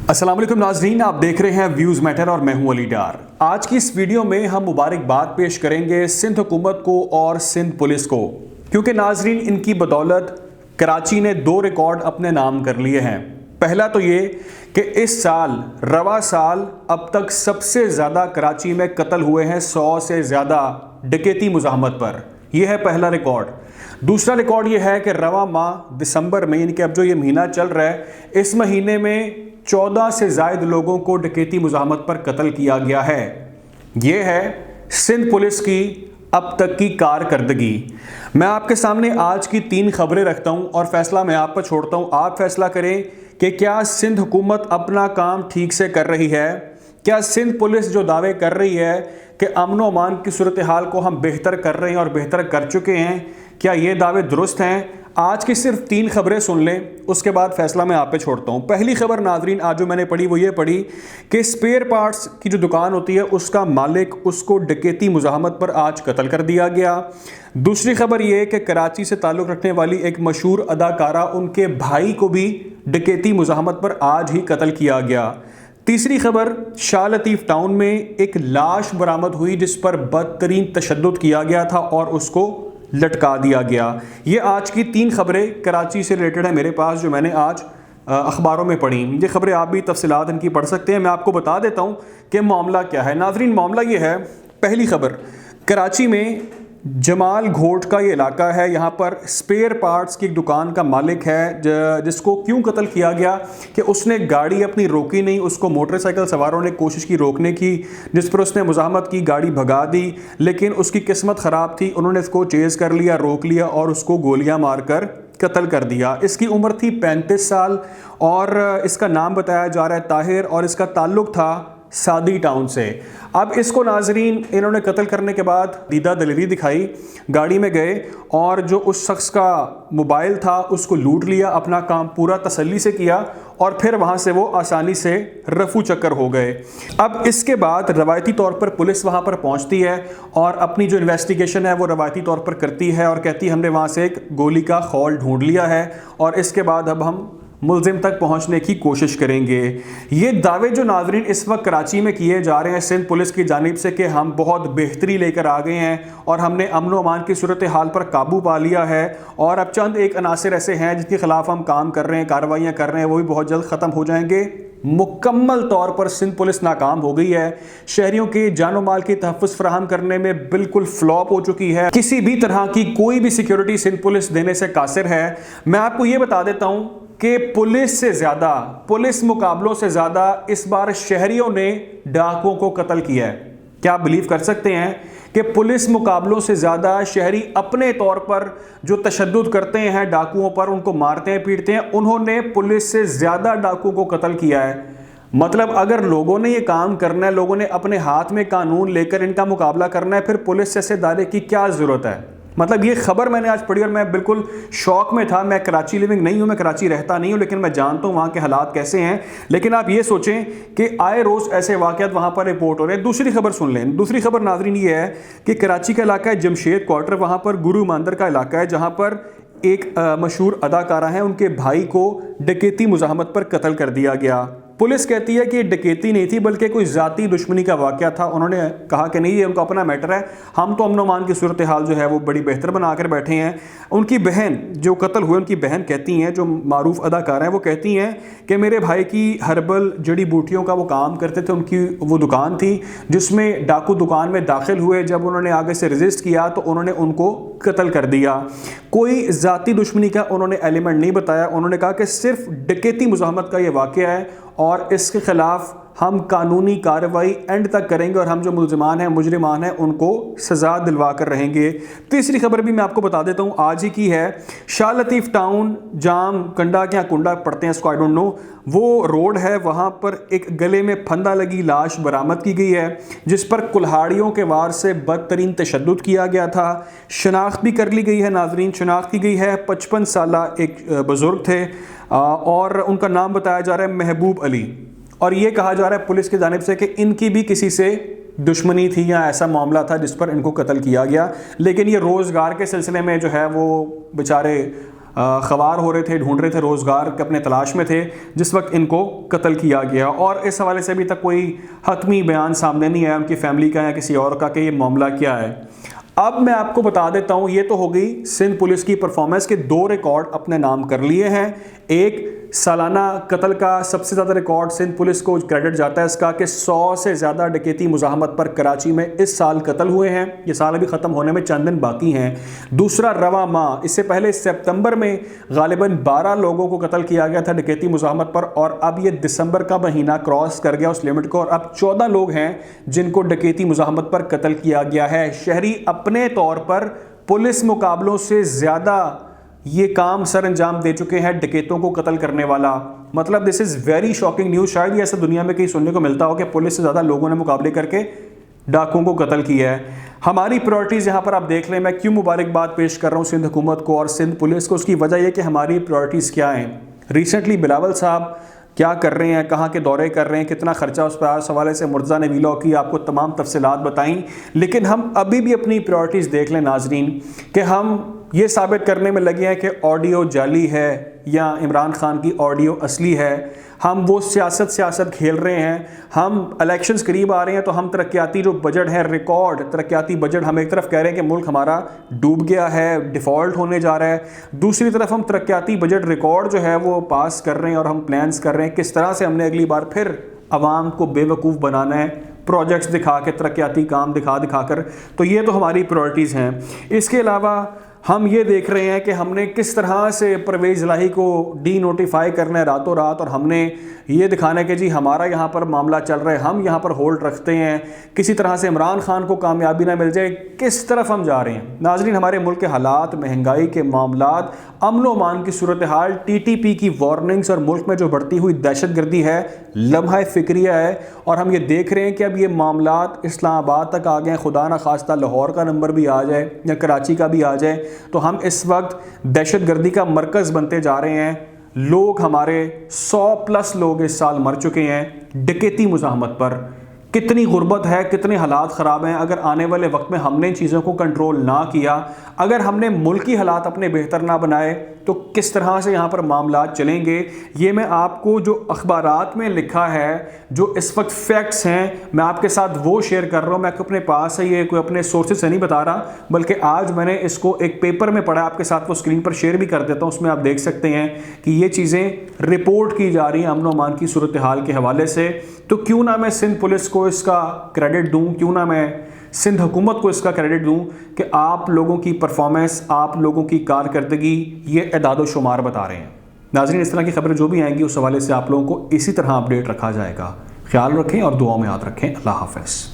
अस्सलाम वालेकुम नाज़रीन, आप देख रहे हैं व्यूज़ मैटर और मैं हूं अली डार। आज की इस वीडियो में हम मुबारकबाद पेश करेंगे सिंध हुकूमत को और सिंध पुलिस को, क्योंकि नाज़रीन इनकी बदौलत कराची ने 2 रिकॉर्ड अपने नाम कर लिए हैं। पहला तो ये कि इस साल रवा साल अब तक सबसे ज़्यादा कराची में कत्ल हुए हैं 100 से ज़्यादा डकैती मुज़ाहमत पर। यह है पहला रिकॉर्ड। दूसरा रिकॉर्ड ये है कि रवा माह दिसंबर में, यानी कि अब जो ये महीना चल रहा है, इस महीने में 14 से ज़ायद लोगों को डकैती मुज़ाहमत पर कत्ल किया गया है। ये है सिंध पुलिस की अब तक की कारकर्दगी। मैं आपके सामने आज की 3 खबरें रखता हूं और फैसला मैं आप पर छोड़ता हूं। आप फैसला करें कि क्या सिंध हुकूमत अपना काम ठीक से कर रही है। क्या सिंध पुलिस जो दावे कर रही है कि अमन व अमान की सूरत हाल को हम बेहतर कर रहे हैं और बेहतर कर चुके हैं, क्या ये दावे दुरुस्त हैं? आज की सिर्फ 3 खबरें सुन लें, उसके बाद फैसला मैं आप पे छोड़ता हूँ। पहली खबर नाजरीन आज जो मैंने पढ़ी वो ये पढ़ी कि स्पेयर पार्ट्स की जो दुकान होती है उसका मालिक, उसको डकैती मुज़ाहमत पर आज कत्ल कर दिया गया। दूसरी खबर ये कि कराची से ताल्लुक़ रखने वाली एक मशहूर अदाकारा, उनके भाई को भी डकैती मुज़ाहमत पर आज ही कत्ल किया गया। तीसरी खबर, शाह लतीफ़ टाउन में एक लाश बरामद हुई जिस पर बदतरीन तशद्दुद किया गया था और उसको लटका दिया गया। ये आज की 3 खबरें कराची से रिलेटेड है मेरे पास, जो मैंने आज अखबारों में पढ़ी। ये खबरें आप भी तफसीलात इनकी पढ़ सकते हैं। मैं आपको बता देता हूँ कि मामला क्या है। नाजरीन मामला ये है, पहली खबर, कराची में जमाल घोट का ये इलाका है। यहाँ पर स्पेयर पार्ट्स की एक दुकान का मालिक है जिसको क्यों कत्ल किया गया कि उसने गाड़ी अपनी रोकी नहीं, उसको मोटरसाइकिल सवारों ने कोशिश की रोकने की, जिस पर उसने मुज़ाहमत की, गाड़ी भगा दी, लेकिन उसकी किस्मत ख़राब थी, उन्होंने इसको चेज़ कर लिया, रोक लिया और उसको गोलियां मारकर कत्ल कर दिया। इसकी उम्र थी 35 साल और इसका नाम बताया जा रहा है ताहिर और इसका ताल्लुक़ था सादी टाउन से। अब इसको नाजरीन इन्होंने कत्ल करने के बाद दीदा दलेरी दिखाई, गाड़ी में गए और जो उस शख्स का मोबाइल था उसको लूट लिया, अपना काम पूरा तसल्ली से किया और फिर वहाँ से वो आसानी से रफू चक्कर हो गए। अब इसके बाद रवायती तौर पर पुलिस वहाँ पर पहुँचती है और अपनी जो इन्वेस्टिगेशन है वो रवायती तौर पर करती है और कहती है हमने वहाँ से एक गोली का खौल ढूंढ लिया है और इसके बाद अब हम मुल्ज़िम तक पहुंचने की कोशिश करेंगे। ये दावे जो नाजरीन इस वक्त कराची में किए जा रहे हैं सिंध पुलिस की जानिब से कि हम बहुत बेहतरी लेकर आ गए हैं और हमने अमन व अमान की सूरत हाल पर काबू पा लिया है और अब चंद एक अनासर ऐसे हैं जिनके खिलाफ हम काम कर रहे हैं, कार्रवाइयाँ कर रहे हैं, वो भी बहुत जल्द ख़त्म हो जाएंगे। मुकम्मल तौर पर सिंध पुलिस नाकाम हो गई है। शहरियों के जानो माल की तहफ़्फ़ुज़ फराहम करने में बिल्कुल फ्लॉप हो चुकी है। किसी भी तरह की कोई भी सिक्योरिटी सिंध पुलिस देने से कासिर है। मैं आपको ये बता देता हूँ कि पुलिस से ज़्यादा, पुलिस मुकाबलों से ज़्यादा इस बार शहरियों ने डाकुओं को कत्ल किया है। क्या आप बिलीव कर सकते हैं कि पुलिस मुकाबलों से ज़्यादा शहरी अपने तौर पर जो तशद्दुद करते हैं डाकुओं पर, उनको मारते हैं, पीटते हैं, उन्होंने पुलिस से ज़्यादा डाकुओं को कत्ल किया है। मतलब अगर लोगों ने ये काम करना है, लोगों ने अपने हाथ में कानून लेकर इनका मुकाबला करना है, फिर पुलिस से ऐसे दावे की क्या ज़रूरत है। मतलब ये खबर मैंने आज पढ़ी और मैं बिल्कुल शौक में था। मैं कराची लिविंग नहीं हूँ, मैं कराची रहता नहीं हूँ, लेकिन मैं जानता हूँ वहाँ के हालात कैसे हैं। लेकिन आप ये सोचें कि आए रोज़ ऐसे वाक़यात वहाँ पर रिपोर्ट हो रहे हैं। दूसरी खबर सुन लें। दूसरी खबर नाजरीन ये है कि कराची का इलाका है जमशेद क्वार्टर, वहाँ पर गुरु मांदर का इलाका है जहाँ पर एक मशहूर अदाकारा है, उनके भाई को डकैती मुज़ाहमत पर कत्ल कर दिया गया। पुलिस कहती है कि डकैती नहीं थी बल्कि कोई ज़ाती दुश्मनी का वाक़या था। उन्होंने कहा कि नहीं, ये उनका अपना मैटर है, हम तो अमन अमान की सूरत हाल जो है वो बड़ी बेहतर बना कर बैठे हैं। उनकी बहन जो कत्ल हुए, उनकी बहन कहती हैं, जो मारूफ अदाकारा हैं, वो कहती हैं कि मेरे भाई की हर्बल जड़ी बूटियों का वो काम करते थे, उनकी वो दुकान थी जिसमें डाकू दुकान में दाखिल हुए। जब उन्होंने आगे से रजिस्ट किया तो उन्होंने उनको कत्ल कर दिया। कोई ज़ाती दुश्मनी का उन्होंने एलिमेंट नहीं बताया। उन्होंने कहा कि सिर्फ डकैती मुज़ाहमत का ये वाक़या है और इसके ख़िलाफ़ हम कानूनी कार्रवाई एंड तक करेंगे और हम जो मुल्ज़िमान हैं, मुजरिमान हैं, उनको सज़ा दिलवा कर रहेंगे। तीसरी खबर भी मैं आपको बता देता हूँ, आज ही की है। शाह लतीफ़ टाउन जाम कंडा क्या कुंडा पढ़ते हैं इसको, आई डोंट नो, वो रोड है, वहाँ पर एक गले में फंदा लगी लाश बरामद की गई है जिस पर कुल्हाड़ियों के वार से बदतरीन तशद्दुद किया गया था। शनाख्त भी कर ली गई है नाजरीन, शनाख्त की गई है। 55 साला एक बुज़ुर्ग थे और उनका नाम बताया जा रहा है महबूब अली और ये कहा जा रहा है पुलिस की जानिब से कि इनकी भी किसी से दुश्मनी थी या ऐसा मामला था जिस पर इनको कत्ल किया गया। लेकिन ये रोज़गार के सिलसिले में जो है वो बेचारे خوار ہو رہے تھے, ڈھونڈ رہے تھے, روزگار کے اپنے تلاش میں تھے, جس وقت ان کو قتل کیا گیا. اور اس حوالے سے ابھی تک کوئی حتمی بیان سامنے نہیں آیا ان کی فیملی کا یا کسی اور کا کہ یہ معاملہ کیا ہے. اب میں آپ کو بتا دیتا ہوں, یہ تو ہو گئی سندھ پولیس کی پرفارمنس کے 2 ریکارڈ اپنے نام کر لیے ہیں. ایک سالانہ قتل کا سب سے زیادہ ریکارڈ سندھ پولیس کو کریڈٹ جاتا ہے اس کا کہ 100 سے زیادہ ڈکیتی مزاحمت پر کراچی میں اس سال قتل ہوئے ہیں. یہ سال ابھی ختم ہونے میں چند دن باقی ہیں. دوسرا رواں ماہ, اس سے پہلے سپتمبر میں غالباً 12 لوگوں کو قتل کیا گیا تھا ڈکیتی مزاحمت پر, اور اب یہ دسمبر کا مہینہ کراس کر گیا اس لمٹ کو, اور اب 14 لوگ ہیں جن کو ڈکیتی مزاحمت پر قتل کیا گیا ہے. شہری اپنے طور پر پولیس مقابلوں سے زیادہ یہ کام سر انجام دے چکے ہیں ڈکیتوں کو قتل کرنے والا. مطلب دس از ویری شاکنگ نیوز. شاید یہ ایسا دنیا میں کہیں سننے کو ملتا ہو کہ پولیس سے زیادہ لوگوں نے مقابلے کر کے ڈاکوں کو قتل کیا ہے. ہماری پرائرٹیز یہاں پر آپ دیکھ لیں. میں کیوں مبارکباد پیش کر رہا ہوں سندھ حکومت کو اور سندھ پولیس کو, اس کی وجہ یہ کہ ہماری پرائرٹیز کیا ہیں. ریسنٹلی بلاول صاحب کیا کر رہے ہیں, کہاں کے دورے کر رہے ہیں, کتنا خرچہ اس پر, اس حوالے سے مرتضیٰ نے ویلاگ کی, آپ کو تمام تفصیلات بتائیں. لیکن ہم ابھی بھی اپنی پرائرٹیز دیکھ لیں ناظرین, کہ ہم یہ ثابت کرنے میں لگے ہیں کہ آڈیو جعلی ہے یا عمران خان کی آڈیو اصلی ہے. ہم وہ سیاست کھیل رہے ہیں. ہم الیکشنز قریب آ رہے ہیں تو ہم ترقیاتی جو بجٹ ہے, ریکارڈ ترقیاتی بجٹ, ہم ایک طرف کہہ رہے ہیں کہ ملک ہمارا ڈوب گیا ہے, ڈیفالٹ ہونے جا رہا ہے, دوسری طرف ہم ترقیاتی بجٹ ریکارڈ جو ہے وہ پاس کر رہے ہیں, اور ہم پلانز کر رہے ہیں کس طرح سے ہم نے اگلی بار پھر عوام کو بے وقوف بنانا ہے, پروجیکٹس دکھا کے, ترقیاتی کام دکھا کر. تو یہ تو ہماری پرائرٹیز ہیں. اس کے علاوہ ہم یہ دیکھ رہے ہیں کہ ہم نے کس طرح سے پرویز الہی کو ڈی نوٹیفائی کرنا ہے راتوں رات, اور ہم نے یہ دکھانا ہے کہ جی ہمارا یہاں پر معاملہ چل رہا ہے, ہم یہاں پر ہولڈ رکھتے ہیں, کسی طرح سے عمران خان کو کامیابی نہ مل جائے. کس طرف ہم جا رہے ہیں ناظرین؟ ہمارے ملک کے حالات, مہنگائی کے معاملات, امن و امان کی صورتحال, ٹی ٹی پی کی وارننگز, اور ملک میں جو بڑھتی ہوئی دہشت گردی ہے, لمحہ فکریہ ہے, اور ہم یہ دیکھ رہے ہیں کہ اب یہ معاملات اسلام آباد تک آ گئے ہیں. خدا نہ خواستہ لاہور کا نمبر بھی آ جائے یا کراچی کا بھی آ جائے تو ہم اس وقت دہشت گردی کا مرکز بنتے جا رہے ہیں. لوگ ہمارے 100+ لوگ اس سال مر چکے ہیں ڈکیتی مزاحمت پر. کتنی غربت ہے, کتنے حالات خراب ہیں. اگر آنے والے وقت میں ہم نے چیزوں کو کنٹرول نہ کیا, اگر ہم نے ملکی حالات اپنے بہتر نہ بنائے, تو کس طرح سے یہاں پر معاملات چلیں گے. یہ میں آپ کو جو اخبارات میں لکھا ہے, جو اس وقت فیکٹس ہیں, میں آپ کے ساتھ وہ شیئر کر رہا ہوں. میں اپنے پاس ہے, یہ کوئی اپنے سورسز سے نہیں بتا رہا, بلکہ آج میں نے اس کو ایک پیپر میں پڑھا, آپ کے ساتھ وہ اسکرین پر شیئر بھی کر دیتا ہوں. اس میں آپ دیکھ سکتے ہیں کہ یہ چیزیں رپورٹ کی جا رہی ہیں امن و امان کی صورتحال کے حوالے سے. تو کیوں نہ میں سندھ پولیس کو اس کا کریڈٹ دوں, کیوں نہ میں سندھ حکومت کو اس کا کریڈٹ دوں کہ آپ لوگوں کی پرفارمنس, آپ لوگوں کی کارکردگی یہ اعداد و شمار بتا رہے ہیں. ناظرین, اس طرح کی خبریں جو بھی آئیں گی اس حوالے سے آپ لوگوں کو اسی طرح اپڈیٹ رکھا جائے گا. خیال رکھیں اور دعاؤں میں یاد رکھیں. اللہ حافظ.